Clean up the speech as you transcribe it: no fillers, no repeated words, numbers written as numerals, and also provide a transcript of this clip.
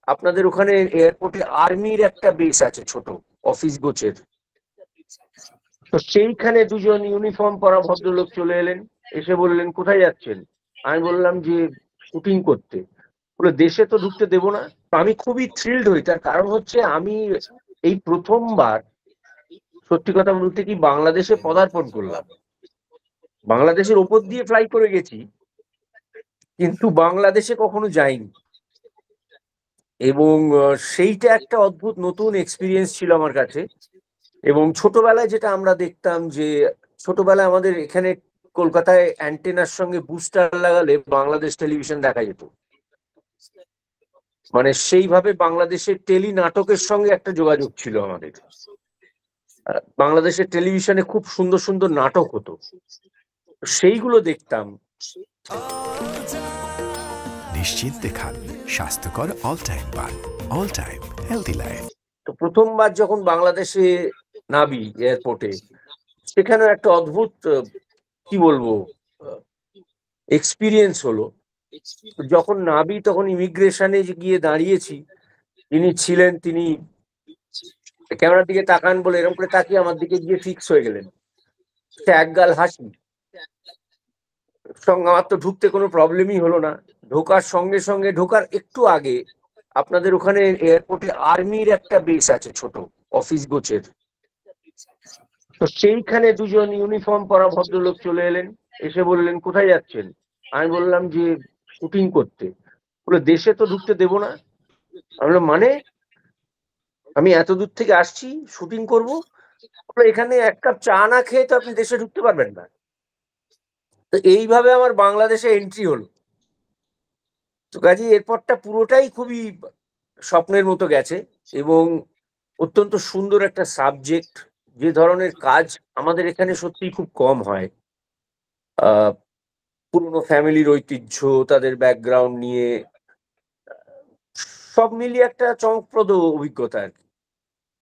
আপনাদের ওখানে এয়ারপোর্টে আর্মির একটা বেস আছে ছোট, অফিস গোছের। তো সেইখানে দুজন ইউনিফর্ম পরা ভদ্রলোক চলে এলেন, এসে বললেন কোথায় যাচ্ছেন। আমি বললাম যে শুটিং করতে। বলে দেশে তো ঢুকতে দেবো না। আমি খুবই থ্রিলড হই, তার কারণ হচ্ছে আমি এই প্রথমবার সত্যি কথা বলতে কি বাংলাদেশে পদার্পণ করলাম। বাংলাদেশের ওপর দিয়ে ফ্লাই করে গেছি, কিন্তু বাংলাদেশে কখনো যাইনি। এবং সেইটা একটা অদ্ভুত নতুন এক্সপিরিয়েন্স ছিল আমার কাছে। এবং ছোটবেলায় যেটা আমরা দেখতাম যে ছোটবেলায় আমাদের এখানে কলকাতায় অ্যান্টেনার সঙ্গে বুস্টার লাগালে বাংলাদেশ টেলিভিশন দেখা যেত। মানে সেইভাবে বাংলাদেশের টেলি নাটকের সঙ্গে একটা যোগাযোগ ছিল আমাদের। বাংলাদেশের টেলিভিশনে খুব সুন্দর সুন্দর নাটক হতো, সেইগুলো দেখতাম। নিশ্চিন্তে খান, স্বাস্থ্যকর অল টাইম পান, অল টাইম হেলদি লাইফ। তো প্রথমবার যখন বাংলাদেশে নাবি এয়ারপোর্টে, সেখানেও একটা অদ্ভুত কি বলবো এক্সপিরিয়েন্স হলো। যখন নাবি তখন ইমিগ্রেশনে গিয়ে দাঁড়িয়েছি, যিনি ছিলেন তিনি ক্যামেরার দিকে তাকান বলে এরকম করে তাকিয়ে আমার দিকে গিয়ে ফিক্স হয়ে গেলেন। সে একগাল হাসি সঙ্গে আমার তো ঢুকতে কোনো প্রবলেমই হলো না। ঢোকার সঙ্গে সঙ্গে ঢোকার একটু আগে আপনাদের ওখানে এয়ারপোর্টে আর্মির একটা বেস আছে ছোট, অফিস গোছের। তো সেইখানে দুজন ইউনিফর্ম পরা ভদ্রলোক চলে এলেন, এসে বললেন কোথায় যাচ্ছেন। আমি বললাম যে শুটিং করতে। বলে দেশে তো ঢুকতে দেবো না। আমি বললাম মানে, আমি এত দূর থেকে আসছি শুটিং করব। বলে এখানে এক কাপ চা না খেয়ে তো আপনি দেশে ঢুকতে পারবেন না। তো এইভাবে আমার বাংলাদেশে এন্ট্রি হলো। তো কাজেই এরপরটা পুরোটাই খুবই স্বপ্নের মতো গেছে। এবং অত্যন্ত সুন্দর একটা সাবজেক্ট, যে ধরনের কাজ আমাদের এখানে সত্যিই খুব কম হয়। আহ পুরনো ফ্যামিলির ঐতিহ্য, তাদের ব্যাকগ্রাউন্ড নিয়ে সব মিলিয়ে একটা চমকপ্রদ অভিজ্ঞতা আর কি।